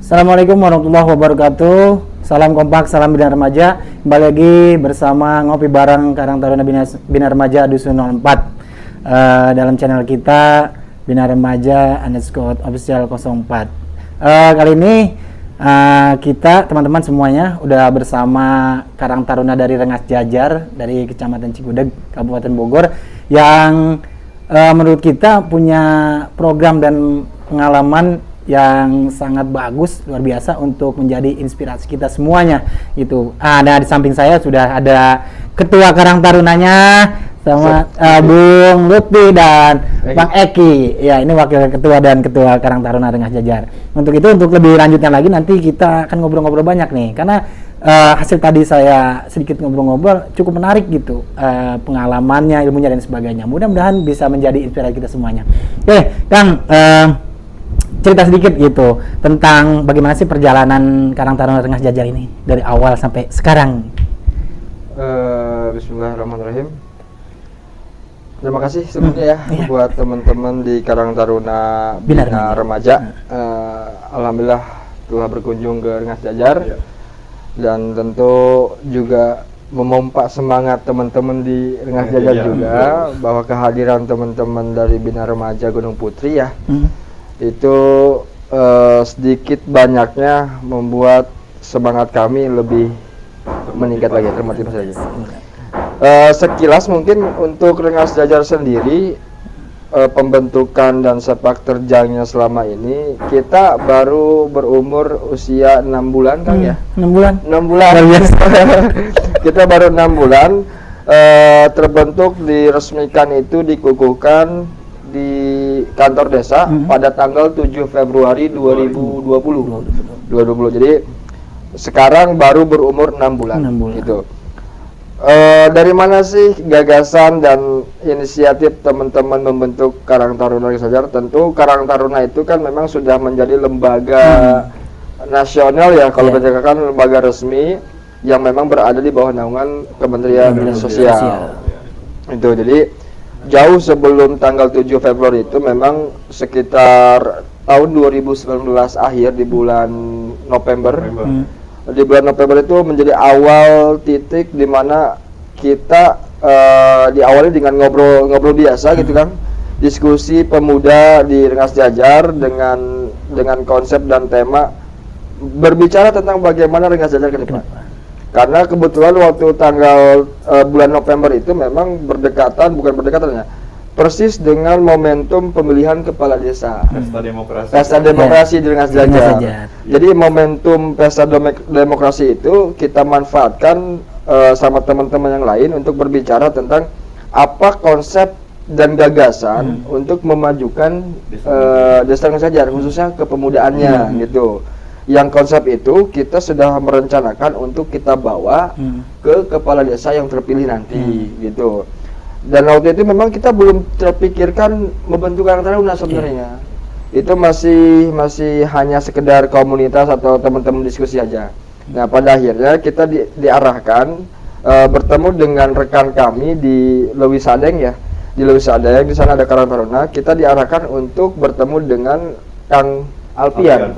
Assalamualaikum warahmatullahi wabarakatuh. Salam kompak, salam Bina Remaja. Kembali lagi bersama ngopi bareng Karang Taruna Bina Remaja Dusun 04. Dalam channel kita Bina Remaja _official 04. Kali ini kita teman-teman semuanya udah bersama Karang Taruna dari Rengas Jajar dari Kecamatan Cigudeg, Kabupaten Bogor, yang menurut kita punya program dan pengalaman yang sangat bagus, luar biasa untuk menjadi inspirasi kita semuanya gitu. Nah, di samping saya sudah ada Ketua Karang Tarunanya sama Bung Lutfi dan Bang Eki. Ya, ini Wakil Ketua dan Ketua Karang Taruna Rengas Jajar. Untuk itu, untuk lebih lanjutnya lagi nanti kita akan ngobrol-ngobrol banyak nih, karena hasil tadi saya sedikit ngobrol-ngobrol cukup menarik gitu, pengalamannya, ilmunya dan sebagainya. Mudah-mudahan bisa menjadi inspirasi kita semuanya. Oke, Kang, cerita sedikit gitu tentang bagaimana sih perjalanan Karang Taruna Rengas Jajar ini dari awal sampai sekarang. Bismillahirrahmanirrahim. Terima kasih sebelumnya buat teman-teman di Karang Taruna Bina Remaja. Alhamdulillah telah berkunjung ke Rengas Jajar dan tentu juga memompa semangat teman-teman di Rengas Jajar juga bahwa kehadiran teman-teman dari Bina Remaja Gunung Putri itu sedikit banyaknya membuat semangat kami lebih meningkat lagi, termotivasi lagi. Sekilas mungkin untuk Rengas Jajar sendiri, pembentukan dan sepak terjangnya selama ini kita baru berumur usia 6 bulan kan ya? 6 bulan? 6 bulan. Kita baru 6 bulan, terbentuk, diresmikan itu dikukuhkan di kantor desa pada tanggal 7 Februari 2020. Jadi sekarang baru berumur 6 bulan. Gitu. Dari mana sih gagasan dan inisiatif teman-teman membentuk Karang Taruna Rengas Jajar? Tentu Karang Taruna itu kan memang sudah menjadi lembaga nasional ya, kalau dikatakan lembaga resmi yang memang berada di bawah naungan Kementerian Sosial. Itu jadi jauh sebelum tanggal 7 Februari itu memang sekitar tahun 2019 akhir di bulan November. Di bulan November itu menjadi awal titik di mana kita diawali dengan ngobrol biasa gitu kan. Diskusi pemuda di Rengas Jajar dengan konsep dan tema berbicara tentang bagaimana Rengas Jajar ke depan. Karena kebetulan waktu tanggal bulan November itu memang persis dengan momentum pemilihan kepala desa. Pesta demokrasi di Rengas Jajar. Jadi momentum pesta demokrasi itu kita manfaatkan sama teman-teman yang lain untuk berbicara tentang apa konsep dan gagasan untuk memajukan desa Rengas Jajar, khususnya kepemudaannya gitu. Yang konsep itu kita sudah merencanakan untuk kita bawa ke kepala desa yang terpilih nanti gitu. Dan waktu itu memang kita belum terpikirkan membentuk Karang Taruna sebenarnya. Itu masih hanya sekedar komunitas atau teman-teman diskusi aja. Nah, pada akhirnya kita diarahkan bertemu dengan rekan kami di Leuwi Sadeng ya. Di Leuwi Sadeng, di sana ada Karang Taruna. Kita diarahkan untuk bertemu dengan Kang Alpian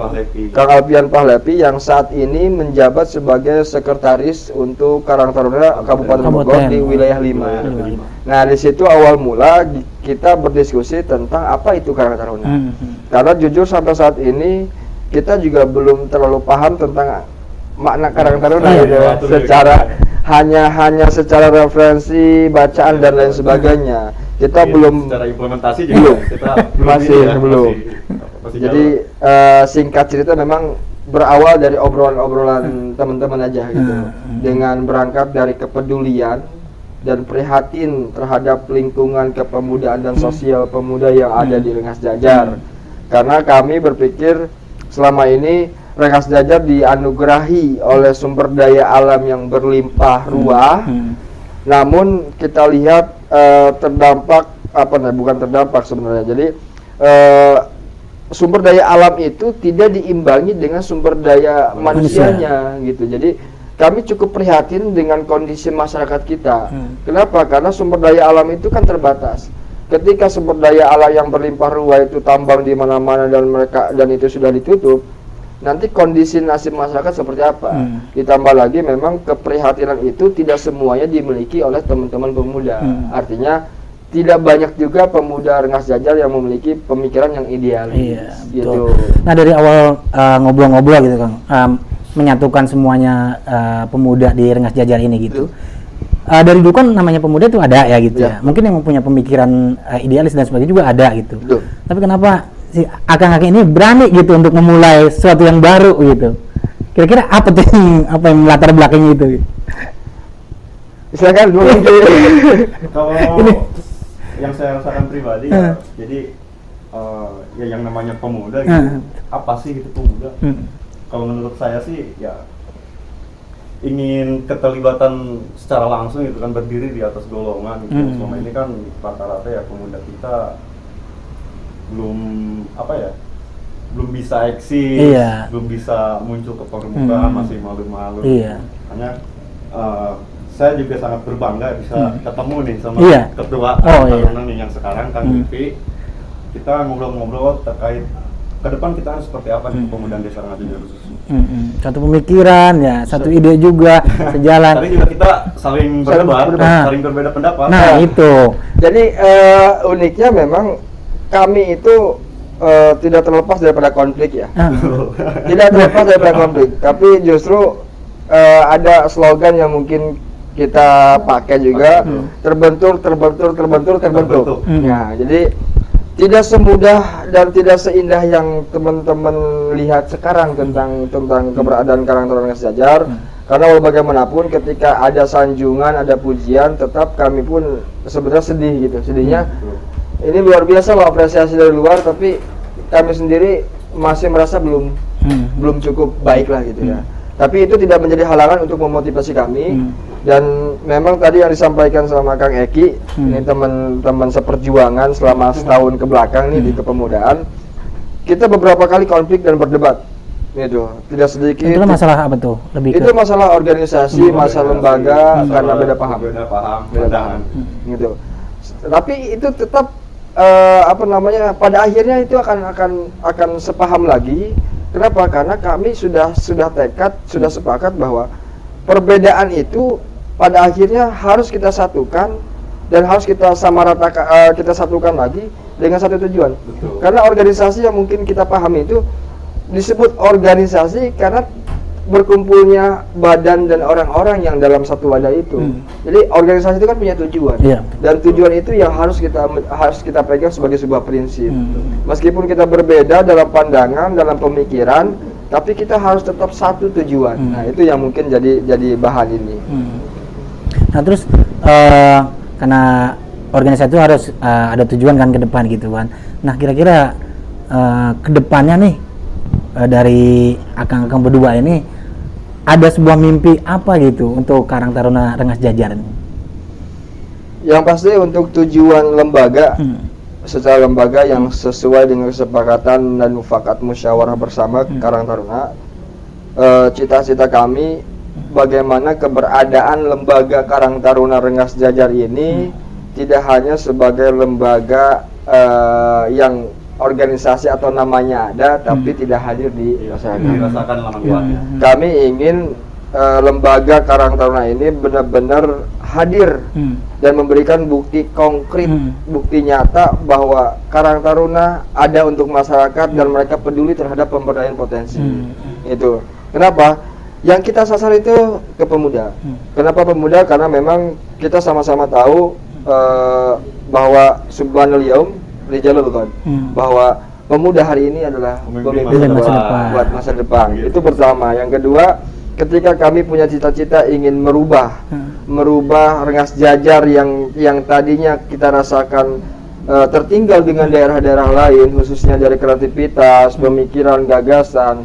Pahlepi yang saat ini menjabat sebagai sekretaris untuk Karang Taruna Kabupaten Bogor di wilayah 5. Nah, di situ awal mula kita berdiskusi tentang apa itu Karang Taruna. Karena jujur sampai saat ini kita juga belum terlalu paham tentang makna Karang Taruna secara hanya secara referensi, bacaan dan lain sebagainya. Kita belum secara implementasi juga belum. Jadi singkat cerita memang berawal dari obrolan teman-teman aja gitu. Dengan berangkat dari kepedulian dan prihatin terhadap lingkungan kepemudaan dan sosial pemuda yang ada di Rengas Jajar. Karena kami berpikir selama ini Rengas Jajar dianugerahi oleh sumber daya alam yang berlimpah ruah. Namun kita lihat terdampak bukan terdampak sebenarnya. Jadi sumber daya alam itu tidak diimbangi dengan sumber daya manusianya gitu. Jadi kami cukup prihatin dengan kondisi masyarakat kita. Kenapa? Karena sumber daya alam itu kan terbatas. Ketika sumber daya alam yang berlimpah ruah itu tambang di mana-mana dan itu sudah ditutup, nanti kondisi nasib masyarakat seperti apa. Ditambah lagi memang keprihatinan itu tidak semuanya dimiliki oleh teman-teman pemuda. Artinya tidak banyak juga pemuda Rengas Jajar yang memiliki pemikiran yang idealis. Iya, gitu. Nah dari awal ngobrol-ngobrol gitu Kang, menyatukan semuanya pemuda di Rengas Jajar ini gitu. Dari dulu kan namanya pemuda itu ada ya gitu ya. Mungkin yang mempunyai pemikiran idealis dan sebagainya juga ada gitu. Tapi kenapa si akang-akang ini berani gitu untuk memulai sesuatu yang baru gitu? Kira-kira apa tuh apa yang melatar belakangnya itu? Silakan dulu. Kalau yang saya rasakan pribadi ya, jadi ya yang namanya pemuda gitu, apa sih itu pemuda? Kalau menurut saya sih ya ingin keterlibatan secara langsung gitu kan, berdiri di atas golongan gitu. Selama ini kan rata-rata ya pemuda kita belum belum bisa eksis, belum bisa muncul ke permukaan, masih malu-malu. Makanya saya juga sangat berbangga bisa ketemu nih sama ketua tahunan nih yang sekarang Kang Lutfi. Kita ngobrol-ngobrol terkait ke depan kita harus seperti apa nih pemuda Desa Rengas Jajar khususnya. Satu pemikiran ya, satu ide juga sejalan. Tadi juga kita saling berdebat, saling berbeda pendapat. Nah itu. Jadi uniknya memang kami itu tidak terlepas daripada konflik ya. Tidak terlepas daripada konflik, tapi justru ada slogan yang mungkin kita pakai juga, terbentur. Nah, jadi tidak semudah dan tidak seindah yang teman-teman lihat sekarang tentang keberadaan Karang Taruna Rengas Jajar. Karena bagaimanapun ketika ada sanjungan, ada pujian, tetap kami pun sebenarnya sedih gitu. Sedihnya ini luar biasa loh apresiasi dari luar, tapi kami sendiri masih merasa belum cukup baik lah gitu ya. Tapi itu tidak menjadi halangan untuk memotivasi kami. Dan memang tadi yang disampaikan sama Kang Eki, ini teman-teman seperjuangan selama setahun ke belakang nih di kepemudaan, kita beberapa kali konflik dan berdebat. Itu tidak sedikit. Itu masalah apa tuh? Itu masalah organisasi, masalah lembaga, karena beda paham. Gitu. Tapi itu tetap pada akhirnya itu akan sepaham lagi. Kenapa? Karena kami sudah tekad, sudah sepakat bahwa perbedaan itu pada akhirnya harus kita satukan dan harus kita samaratakan, kita satukan lagi dengan satu tujuan. Karena organisasi yang mungkin kita pahami itu disebut organisasi karena berkumpulnya badan dan orang-orang yang dalam satu wadah itu. Jadi organisasi itu kan punya tujuan, dan tujuan itu yang harus kita pegang sebagai sebuah prinsip. Meskipun kita berbeda dalam pandangan, dalam pemikiran, tapi kita harus tetap satu tujuan. Nah itu yang mungkin jadi bahan ini. Nah terus karena organisasi itu harus ada tujuan kan ke depan gitu kan. Nah kira-kira ke depannya nih dari akang-akang berdua ini ada sebuah mimpi apa gitu untuk Karang Taruna Rengas Jajar ini? Yang pasti untuk tujuan lembaga, secara lembaga yang sesuai dengan kesepakatan dan mufakat musyawarah bersama Karang Taruna, cita-cita kami bagaimana keberadaan lembaga Karang Taruna Rengas Jajar ini tidak hanya sebagai lembaga yang organisasi atau namanya ada, tapi tidak hadir di masyarakat. Dirasakan manfaatnya. Kami ingin lembaga Karang Taruna ini benar-benar hadir dan memberikan bukti konkret, bukti nyata bahwa Karang Taruna ada untuk masyarakat dan mereka peduli terhadap pemberdayaan potensi. Itu. Kenapa? Yang kita sasar itu ke pemuda. Kenapa pemuda? Karena memang kita sama-sama tahu bahwa subhanal yaum rijalul ghad, bahwa pemuda hari ini adalah pemimpin buat masa depan. Itu pertama. Yang kedua, ketika kami punya cita-cita ingin merubah Rengas Jajar yang tadinya kita rasakan tertinggal dengan daerah-daerah lain, khususnya dari kreativitas, pemikiran, gagasan.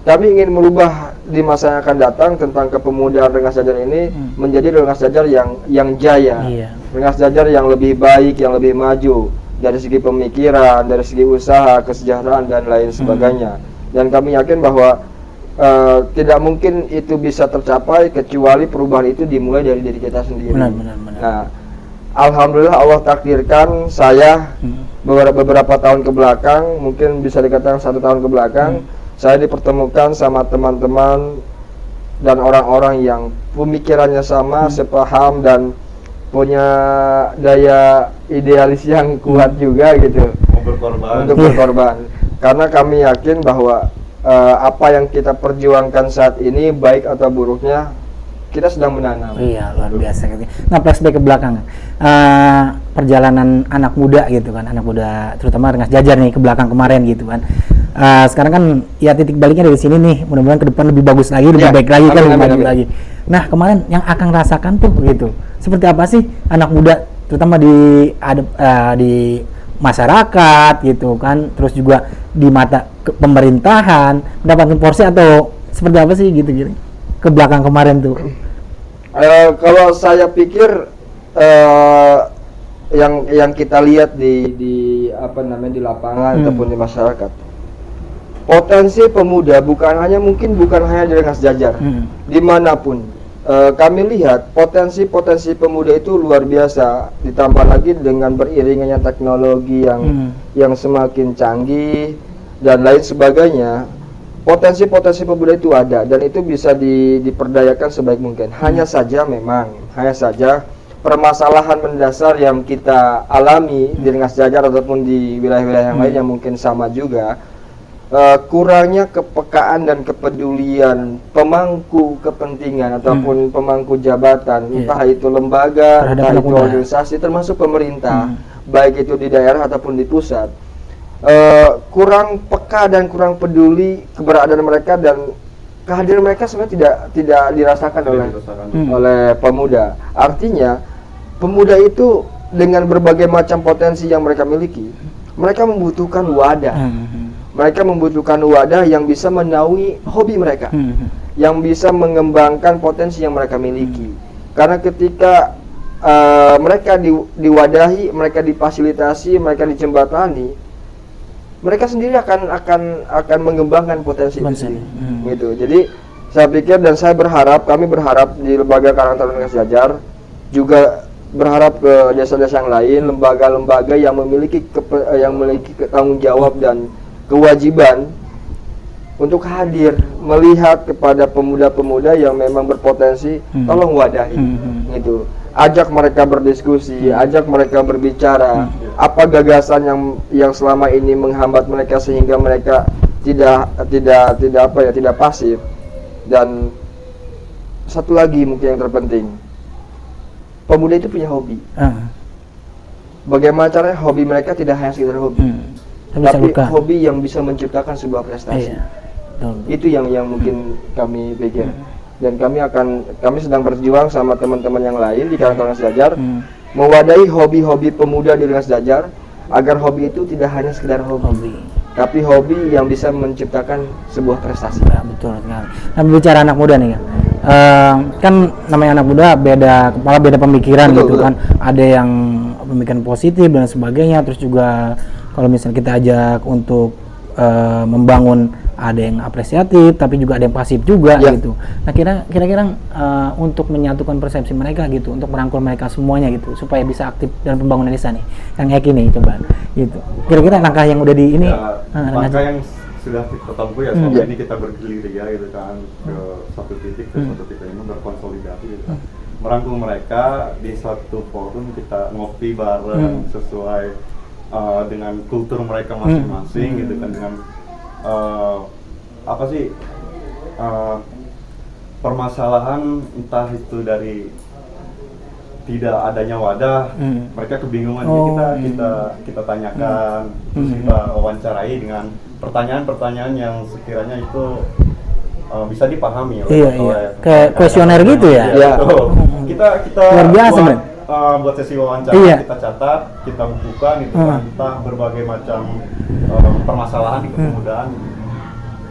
Kami ingin merubah di masa yang akan datang tentang kepemudaan Rengas Jajar ini menjadi Rengas Jajar yang jaya, Rengas Jajar yang lebih baik, yang lebih maju dari segi pemikiran, dari segi usaha, kesejahteraan dan lain sebagainya. Dan kami yakin bahwa tidak mungkin itu bisa tercapai kecuali perubahan itu dimulai dari diri kita sendiri. Benar. Nah, alhamdulillah Allah takdirkan saya beberapa tahun ke belakang, mungkin bisa dikatakan 1 tahun ke belakang, saya dipertemukan sama teman-teman dan orang-orang yang pemikirannya sama, sepaham dan punya daya idealis yang kuat juga gitu untuk berkorban. Karena kami yakin bahwa apa yang kita perjuangkan saat ini, baik atau buruknya, kita sedang menanam. Iya, luar biasa gitu. Nah, flashback ke belakang, perjalanan anak muda gitu kan, anak muda terutama Rengas Jajar nih ke belakang kemarin gitu kan. Sekarang kan ya titik baliknya dari sini nih, mudah-mudahan ke depan lebih bagus lagi, lebih baik lagi kan, lebih maju lagi. Nah, kemarin yang Akang rasakan tuh gitu, seperti apa sih anak muda terutama di masyarakat gitu kan, terus juga di mata pemerintahan mendapatkan porsi atau seperti apa sih gitu ke belakang kemarin tuh? Kalau saya pikir yang kita lihat di apa namanya di lapangan ataupun di masyarakat, potensi pemuda bukan hanya di Rengas Jajar, dimanapun kami lihat potensi pemuda itu luar biasa, ditambah lagi dengan beriringannya teknologi yang semakin canggih dan lain sebagainya. Potensi pemuda itu ada dan itu bisa diperdayakan sebaik mungkin. Hanya saja permasalahan mendasar yang kita alami di Rengas Jajar ataupun di wilayah-wilayah yang lain yang mungkin sama juga, kurangnya kepekaan dan kepedulian pemangku kepentingan ataupun pemangku jabatan, entah itu lembaga, entah itu organisasi, termasuk pemerintah, baik itu di daerah ataupun di pusat. Kurang peka dan kurang peduli keberadaan mereka, dan kehadiran mereka sebenarnya tidak dirasakan oleh pemuda. Artinya pemuda itu dengan berbagai macam potensi yang mereka miliki, mereka membutuhkan wadah. Mereka membutuhkan wadah yang bisa menaungi hobi mereka, yang bisa mengembangkan potensi yang mereka miliki. Karena ketika mereka diwadahi, mereka difasilitasi, mereka dijembatani, mereka sendiri akan mengembangkan potensi itu sendiri. Gitu. Jadi saya pikir dan saya berharap, kami berharap di Lembaga Karang Taruna Rengas Jajar, juga berharap ke desa-desa yang lain, lembaga-lembaga yang memiliki tanggung jawab dan kewajiban untuk hadir melihat kepada pemuda-pemuda yang memang berpotensi, tolong wadahi, gitu. Ajak mereka berdiskusi, ajak mereka berbicara, apa gagasan yang selama ini menghambat mereka sehingga mereka tidak pasif. Dan satu lagi mungkin yang terpenting, pemuda itu punya hobi. Bagaimana caranya hobi mereka tidak hanya sekedar hobi, tapi hobi yang bisa menciptakan sebuah prestasi. Itu yang mungkin kami pikir. Dan kami sedang berjuang sama teman-teman yang lain di Karang Taruna Rengas Jajar, mewadahi hobi-hobi pemuda di Rengas Jajar, agar hobi itu tidak hanya sekedar hobi, tapi hobi yang bisa menciptakan sebuah prestasi. Ya, betul sekali. Nah, bicara anak muda nih kan namanya anak muda beda kepala, beda pemikiran, betul. Kan ada yang pemikiran positif dan sebagainya, terus juga kalau misalnya kita ajak untuk membangun, ada yang apresiatif tapi juga ada yang pasif juga gitu. Nah, kira-kira untuk menyatukan persepsi mereka gitu, untuk merangkul mereka semuanya gitu supaya bisa aktif dalam pembangunan desa nih, Kang Eki nih coba gitu. Kira-kira langkah yang udah di ini langkah yang sudah kita tempuh ya, selama ini kita bergelir ya gitu kan, ke satu titik ini berkonsolidasi gitu kan. Merangkul mereka di satu forum, kita ngopi bareng sesuai dengan kultur mereka masing-masing gitu kan, dengan permasalahan entah itu dari tidak adanya wadah, mereka kebingungan, kita tanyakan, terus kita wawancarai dengan pertanyaan-pertanyaan yang sekiranya itu bisa dipahami oleh kayak kuesioner gitu ya. Kita luar biasa buat sesi wawancara, kita catat, kita bukukan itu entah berbagai macam permasalahan di kepemudaan.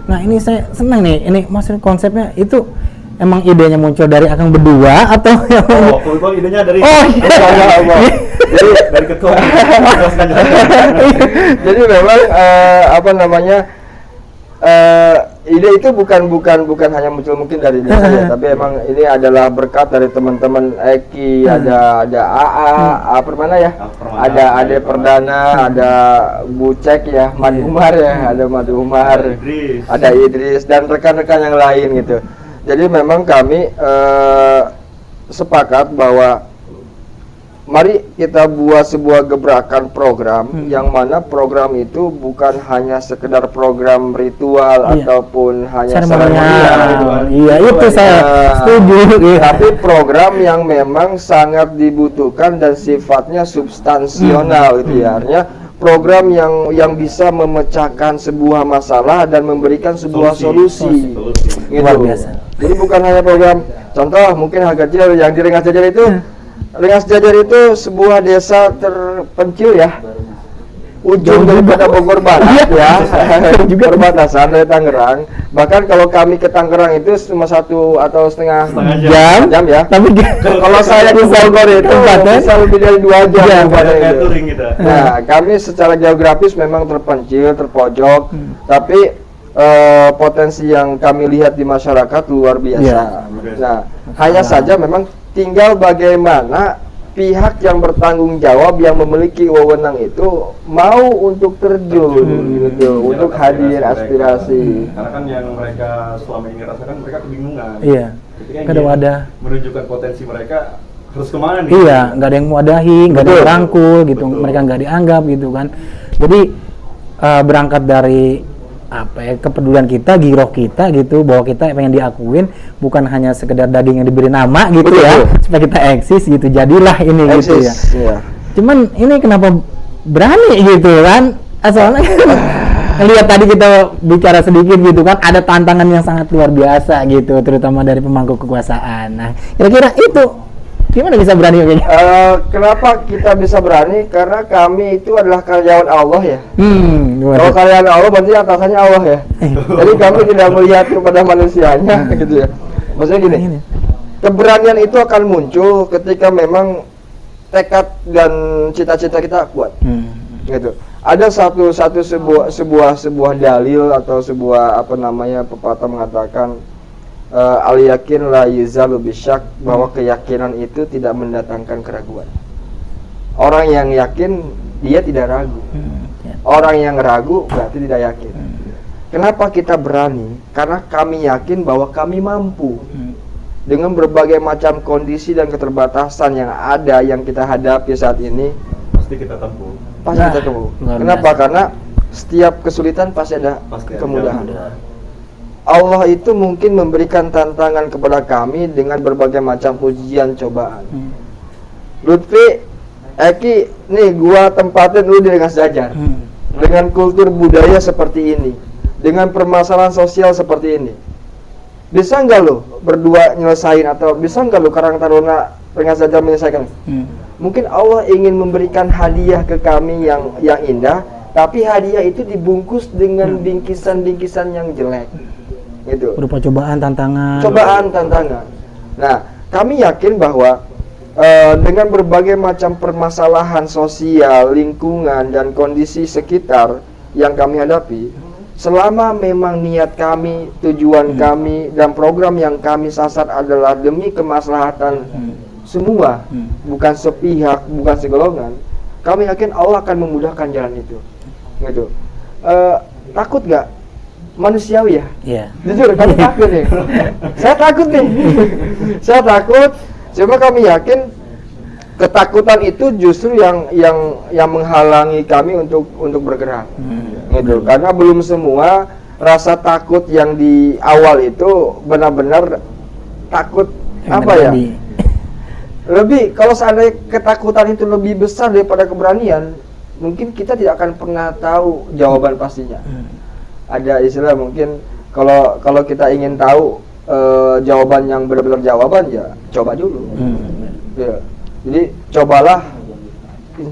Nah, ini saya senang nih, ini maksud konsepnya itu emang idenya muncul dari Akang berdua atau kebetulan idenya dari dari ketua. Jadi memang ide itu bukan hanya muncul mungkin dari dia saja, tapi emang ini adalah berkat dari teman-teman Eki, ada AA, Permana ya, ada Ade Perdana, ada Bu Cek ya, Mad Umar ya, ada Mad Umar, ada Idris dan rekan-rekan yang lain gitu. Jadi memang kami sepakat bahwa mari kita buat sebuah gebrakan program yang mana program itu bukan hanya sekedar program ritual ataupun hanya seremonial. Iya, itu saya setuju. Tapi program yang memang sangat dibutuhkan dan sifatnya substansional gitu ya. Artinya program yang bisa memecahkan sebuah masalah dan memberikan sebuah solusi. Gitu. Luar biasa. Jadi bukan hanya program, contoh mungkin harga kecil yang di Rengas Jajar itu Rengas Jajar itu sebuah desa terpencil ya, ujung daripada Bogor Barat ya, juga perbatasan dari Tangerang. Bahkan kalau kami ke Tangerang itu cuma 1 atau setengah jam ya. Tapi kalau saya di Bogor itu bisa lebih dari 2 jam. Nah, kami secara geografis memang terpencil, terpojok, tapi potensi yang kami lihat di masyarakat luar biasa. Nah, hanya saja memang tinggal bagaimana pihak yang bertanggung jawab yang memiliki wewenang itu mau untuk terjun gitu, untuk hadir aspirasi. Karena kan yang mereka selama ini rasakan mereka kebingungan. Iya. Kada wadah. Menunjukkan potensi mereka harus kemana nih? Iya, nggak ada yang mewadahi, nggak ada yang rangkul gitu, mereka nggak dianggap gitu kan. Jadi berangkat dari kepedulian kita, giroh kita gitu, bahwa kita pengen diakuin, bukan hanya sekedar daging yang diberi nama gitu ya, supaya kita eksis gitu, jadilah ini gitu ya. Cuman ini kenapa berani gitu kan, asalnya lihat tadi kita bicara sedikit gitu kan, ada tantangan yang sangat luar biasa gitu, terutama dari pemangku kekuasaan. Nah, kira-kira itu gimana bisa berani kayaknya? Kenapa kita bisa berani? Karena kami itu adalah karyawan Allah ya. Kalau karyawan Allah berarti atasannya Allah ya. Jadi kami tidak melihat kepada manusianya gitu ya. Maksudnya gini, keberanian itu akan muncul ketika memang tekad dan cita-cita kita kuat. Gitu. Ada sebuah dalil atau sebuah pepatah mengatakan al-yakin la yuzalu bisyak, bahwa keyakinan itu tidak mendatangkan keraguan. Orang yang yakin dia tidak ragu. Orang yang ragu berarti tidak yakin. Kenapa kita berani? Karena kami yakin bahwa kami mampu dengan berbagai macam kondisi dan keterbatasan yang ada, yang kita hadapi saat ini. Pasti kita tempuh. Kita tempuh. Kenapa? Karena setiap kesulitan pasti ada kemudahan. Allah itu mungkin memberikan tantangan kepada kami dengan berbagai macam ujian cobaan. Lutfi, Eki, nih gua tempatin dulu di Rengas Jajar. Dengan kultur budaya seperti ini, dengan permasalahan sosial seperti ini. Bisa nggak lo berdua nyelesain, atau bisa nggak lo Karang Taruna Rengas Jajar menyelesaikan? Mungkin Allah ingin memberikan hadiah ke kami yang indah, tapi hadiah itu dibungkus dengan bingkisan-bingkisan yang jelek. Gitu. Berupa cobaan, tantangan. Nah, kami yakin bahwa dengan berbagai macam permasalahan sosial, lingkungan, dan kondisi sekitar yang kami hadapi, selama memang niat kami, tujuan kami, dan program yang kami sasar adalah demi kemaslahatan semua, bukan sepihak, bukan segolongan, kami yakin Allah akan memudahkan jalan itu. Gitu. Takut nggak? Manusiawi ya? Iya. Jujur, kami takut nih. Saya takut nih. Saya takut. Cuma kami yakin ketakutan itu justru yang menghalangi kami untuk bergerak. Gitu. Karena belum semua rasa takut yang di awal itu benar-benar takut lebih, kalau seandainya ketakutan itu lebih besar daripada keberanian, mungkin kita tidak akan pernah tahu jawaban pastinya. Ada istilah mungkin kalau kita ingin tahu jawaban yang benar-benar jawaban, ya coba dulu. Ya. Jadi cobalah,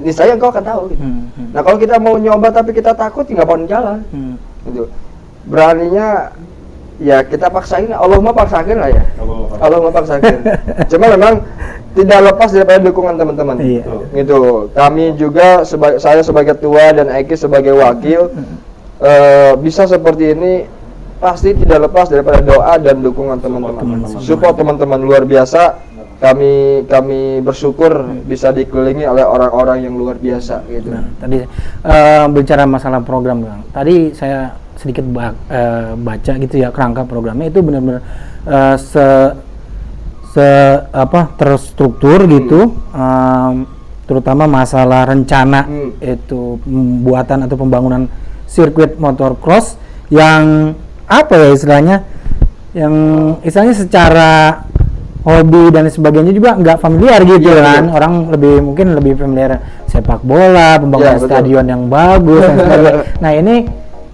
niscaya engkau akan tahu. Gitu. Nah kalau kita mau nyoba tapi kita takut, nggak mau jalan. Gitu. Beraninya ya kita paksain, Allah mah paksain lah ya. Allah mah paksain. Cuma memang tidak lepas daripada dukungan teman-teman. Gitu. Kami juga saya sebagai ketua dan Eki sebagai wakil bisa seperti ini pasti tidak lepas daripada doa dan dukungan teman-teman. Support teman-teman luar biasa. Kami bersyukur bisa dikelilingi oleh orang-orang yang luar biasa gitu. Nah, tadi bicara masalah program, Bang. Tadi saya sedikit baca gitu ya, kerangka programnya itu benar-benar terstruktur gitu, terutama masalah rencana itu pembuatan atau pembangunan sirkuit motocross yang apa ya istilahnya, yang istilahnya secara hobi dan sebagainya juga nggak familiar gitu kan. Orang mungkin lebih familiar sepak bola, pembangunan stadion yang bagus dan sebagainya. Nah ini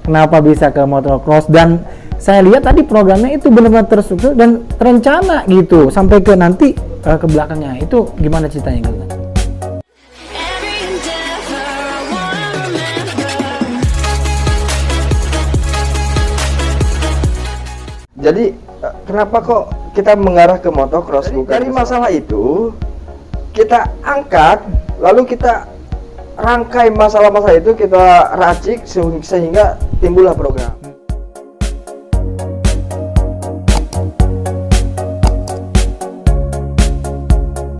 kenapa bisa ke motocross, dan saya lihat tadi programnya itu benar-benar terstruktur dan terencana gitu sampai ke nanti ke belakangnya. Itu gimana ceritanya gitu? Jadi kenapa kok kita mengarah ke motocross? Dari masalah itu kita angkat, lalu kita rangkai masalah-masalah itu, kita racik sehingga timbullah program.